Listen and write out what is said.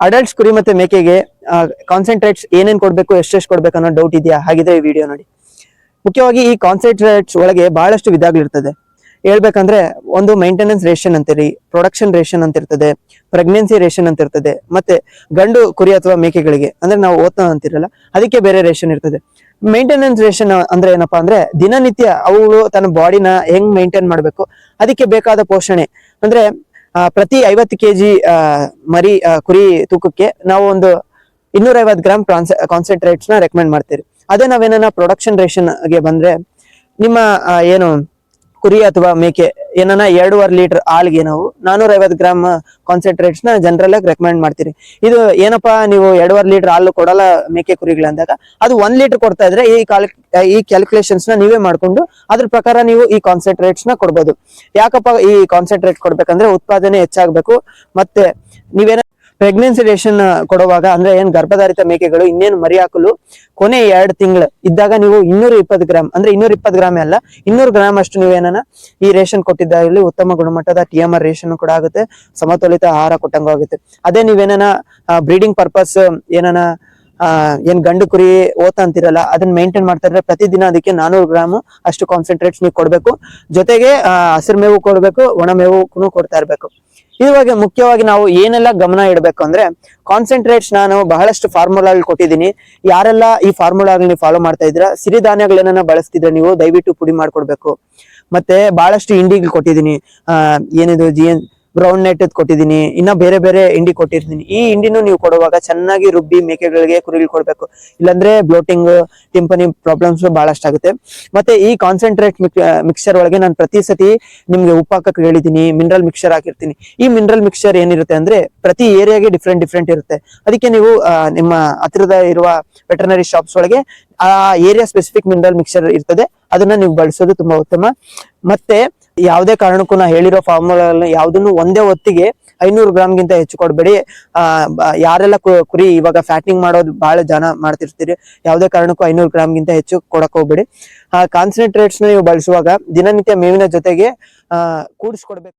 Adults ಕುರಿ ಮತ್ತೆ ಮೇಕೆಗೆ ಕಾನ್ಸಂಟ್ರೇಟ್ಸ್ ಏನೇನ್ ಕೊಡ್ಬೇಕು ಎಷ್ಟೆಷ್ಟು ಕೊಡ್ಬೇಕು ಅನ್ನೋ ಡೌಟ್ ಇದೆಯಾ? ಹಾಗಿದ್ರೆ ಈ ವಿಡಿಯೋ ನೋಡಿ. ಮುಖ್ಯವಾಗಿ ಈ ಕಾನ್ಸಂಟ್ರೇಟ್ಸ್ ಒಳಗೆ ಬಹಳಷ್ಟು ವಿಧಗಳಿರ್ತದೆ. ಹೇಳ್ಬೇಕಂದ್ರೆ ಒಂದು ಮೇಂಟೆನೆನ್ಸ್ ರೇಷನ್ ಅಂತೀರಿ, ಪ್ರೊಡಕ್ಷನ್ ರೇಷನ್ ಅಂತ ಇರ್ತದೆ, ಪ್ರೆಗ್ನೆನ್ಸಿ ರೇಷನ್ ಅಂತ ಇರ್ತದೆ, ಮತ್ತೆ ಗಂಡು ಕುರಿ ಅಥವಾ ಮೇಕೆಗಳಿಗೆ ಅಂದ್ರೆ ನಾವು ಓದ್ತಾ ಅಂತಿರಲ್ಲ ಅದಕ್ಕೆ ಬೇರೆ ರೇಷನ್ ಇರ್ತದೆ. ಮೇಂಟೆನೆನ್ಸ್ ರೇಷನ್ ಅಂದ್ರೆ ಏನಪ್ಪಾ ಅಂದ್ರೆ ದಿನನಿತ್ಯ ಅವುಗಳು ತನ್ನ ಬಾಡಿನ ಹೆಂಗ್ ಮೇಂಟೈನ್ ಮಾಡ್ಬೇಕು ಅದಕ್ಕೆ ಬೇಕಾದ ಪೋಷಣೆ ಅಂದ್ರೆ ಪ್ರತಿ 50 kg ಮರಿ ಕುರಿ ತೂಕಕ್ಕೆ ನಾವು ಒಂದು 250 ಗ್ರಾಮ್ ಕಾನ್ಸಂಟ್ರೇಟ್ಸ್ ನ ರೆಕಮೆಂಡ್ ಮಾಡ್ತೀವಿ. ಅದೇ ನಾವೇನ ಪ್ರೊಡಕ್ಷನ್ ರೇಷನ್ ಗೆ ಬಂದ್ರೆ ನಿಮ್ಮ ಏನು ಕುರಿ ಅಥವಾ ಮೇಕೆ ಏನಾನ 2.5 ಲೀಟರ್ ಹಾಲ್ಗೆ ನಾವು 450 ಗ್ರಾಮ್ ಕಾನ್ಸಂಟ್ರೇಟ್ಸ್ ನ ಜನರಲ್ ಆಗಿ ರೆಕಮೆಂಡ್ ಮಾಡ್ತೀರಿ. ಇದು ಏನಪ್ಪಾ ನೀವು 2.5 ಲೀಟರ್ ಹಾಲು ಕೊಡಲ್ಲ ಮೇಕೆ ಕುರಿಗಳು ಅಂದಾಗ ಅದು 1 ಲೀಟರ್ ಕೊಡ್ತಾ ಇದ್ರೆ ಈ ಕ್ಯಾಲ್ಕುಲೇಷನ್ಸ್ ನ ನೀವೇ ಮಾಡ್ಕೊಂಡು ಅದ್ರ ಪ್ರಕಾರ ನೀವು ಈ ಕಾನ್ಸಂಟ್ರೇಟ್ಸ್ ನ ಕೊಡ್ಬೋದು. ಯಾಕಪ್ಪ ಈ ಕಾನ್ಸಂಟ್ರೇಟ್ ಕೊಡ್ಬೇಕಂದ್ರೆ ಉತ್ಪಾದನೆ ಹೆಚ್ಚಾಗಬೇಕು. ಮತ್ತೆ ನೀವೇನ ಪ್ರೆಗ್ನೆನ್ಸಿ ರೇಷನ್ ಕೊಡುವಾಗ ಅಂದ್ರೆ ಏನ್ ಗರ್ಭಧಾರಿತ ಮೇಕೆಗಳು ಇನ್ನೇನು ಮರಿ ಹಾಕಲು ಕೊನೆ 2 ತಿಂಗಳು ಇದ್ದಾಗ ನೀವು 220 ಗ್ರಾಮ್ ಅಂದ್ರೆ 220 ಗ್ರಾಮ್ ಅಲ್ಲ 200 ಗ್ರಾಮ್ ಅಷ್ಟು ನೀವೇನ ಈ ರೇಷನ್ ಕೊಟ್ಟಿದ್ದಾಗಲಿ ಉತ್ತಮ ಗುಣಮಟ್ಟದ TMR ರೇಷನ್ ಕೂಡ ಆಗುತ್ತೆ, ಸಮತೋಲಿತ ಆಹಾರ ಕೊಟ್ಟಂಗೂ ಆಗುತ್ತೆ. ಅದೇ ನೀವೇನ ಬ್ರೀಡಿಂಗ್ ಪರ್ಪಸ್ ಏನಾನ ಏನ್ ಗಂಡು ಕುರಿ ಓತ ಅಂತಿರಲ್ಲ ಅದನ್ನ ಮೇಂಟೈನ್ ಮಾಡ್ತಾ ಇದ್ರೆ ಪ್ರತಿದಿನ ಅದಕ್ಕೆ 400 ಗ್ರಾಮ್ ಅಷ್ಟು ಕಾನ್ಸಂಟ್ರೇಟ್ಸ್ ನೀವು ಕೊಡ್ಬೇಕು. ಜೊತೆಗೆ ಹಸಿರು ಮೇವು ಕೊಡ್ಬೇಕು, ಒಣ ಮೇವು ಕೊಡ್ತಾ ಇರ್ಬೇಕು. ಇವಾಗ ಮುಖ್ಯವಾಗಿ ನಾವು ಏನೆಲ್ಲ ಗಮನ ಇಡಬೇಕು ಅಂದ್ರೆ ಕಾನ್ಸಂಟ್ರೇಟ್ಸ್ ನಾನು ಬಹಳಷ್ಟು ಫಾರ್ಮುಲಾಗಳು ಕೊಟ್ಟಿದ್ದೀನಿ. ಯಾರೆಲ್ಲ ಈ ಫಾರ್ಮುಲಾಗಳನ್ನ ಫಾಲೋ ಮಾಡ್ತಾ ಇದ್ರ ಸಿರಿಧಾನ್ಯಗಳನ್ನ ಬಳಸ್ತಿದ್ರೆ ನೀವು ದಯವಿಟ್ಟು ಪುಡಿ ಮಾಡ್ಕೊಡ್ಬೇಕು. ಮತ್ತೆ ಬಹಳಷ್ಟು ಇಂಡಿಗಳು ಕೊಟ್ಟಿದ್ದೀನಿ, ಏನಿದು ಬ್ರೌನ್ ನೆಟ್ ಕೊಟ್ಟಿದ್ದೀನಿ, ಇನ್ನ ಬೇರೆ ಬೇರೆ ಇಂಡಿ ಕೊಟ್ಟಿರ್ತೀನಿ. ಈ ಇಂಡಿನೂ ನೀವು ಕೊಡುವಾಗ ಚೆನ್ನಾಗಿ ರುಬ್ಬಿ ಮೇಕೆಗಳಿಗೆ ಕುರಿಗಳು ಕೊಡ್ಬೇಕು, ಇಲ್ಲಾಂದ್ರೆ ಬ್ಲೋಟಿಂಗ್ ಟಿಂಪನಿ ಪ್ರಾಬ್ಲಮ್ಸ್ ಬಹಳಷ್ಟು ಆಗುತ್ತೆ. ಮತ್ತೆ ಈ ಕಾನ್ಸಂಟ್ರೇಟ್ ಮಿಕ್ಸರ್ ಒಳಗೆ ನಾನು ಪ್ರತಿ ಸತಿ ನಿಮ್ಗೆ ಉಪ್ಪು ಹಾಕಕ್ಕೆ ಹೇಳಿದ್ದೀನಿ, ಮಿನರಲ್ ಮಿಕ್ಸರ್ ಹಾಕಿರ್ತೀನಿ. ಈ ಮಿನರಲ್ ಮಿಕ್ಸರ್ ಏನಿರುತ್ತೆ ಅಂದ್ರೆ ಪ್ರತಿ ಏರಿಯಾಗೆ ಡಿಫ್ರೆಂಟ್ ಇರುತ್ತೆ. ಅದಕ್ಕೆ ನೀವು ನಿಮ್ಮ ಹತ್ತಿರದ ಇರುವ ವೆಟರ್ನರಿ ಶಾಪ್ಸ್ ಒಳಗೆ ಆ ಏರಿಯಾ ಸ್ಪೆಸಿಫಿಕ್ ಮಿನರಲ್ ಮಿಕ್ಸರ್ ಇರ್ತದೆ, ಅದನ್ನ ನೀವು ಬಳಸೋದು ತುಂಬಾ ಉತ್ತಮ. ಮತ್ತೆ ಯಾವುದೇ ಕಾರಣಕ್ಕೂ ನಾ ಹೇಳಿರೋ ಫಾರ್ಮುಲಾ ಯಾವ್ದನ್ನು ಒಂದೇ ಹೊತ್ತಿಗೆ 500 ಗ್ರಾಮ್ಗಿಂತ ಹೆಚ್ಚು ಕೊಡ್ಬೇಡಿ. ಯಾರೆಲ್ಲ ಕುರಿ ಇವಾಗ ಫ್ಯಾಟಿಂಗ್ ಮಾಡೋದು ಬಹಳ ಜನ ಮಾಡ್ತಿರ್ತೀರಿ, ಯಾವುದೇ ಕಾರಣಕ್ಕೂ 500 ಗ್ರಾಮ್ಗಿಂತ ಹೆಚ್ಚು ಕೊಡಕ್ ಹೋಗ್ಬೇಡಿ. ಕಾನ್ಸಂಟ್ರೇಟ್ಸ್ ನೀವು ಬಳಸುವಾಗ ದಿನನಿತ್ಯ ಮೇವಿನ ಜೊತೆಗೆ ಕೂಡಿಸ್ಕೊಡ್ಬೇಕು.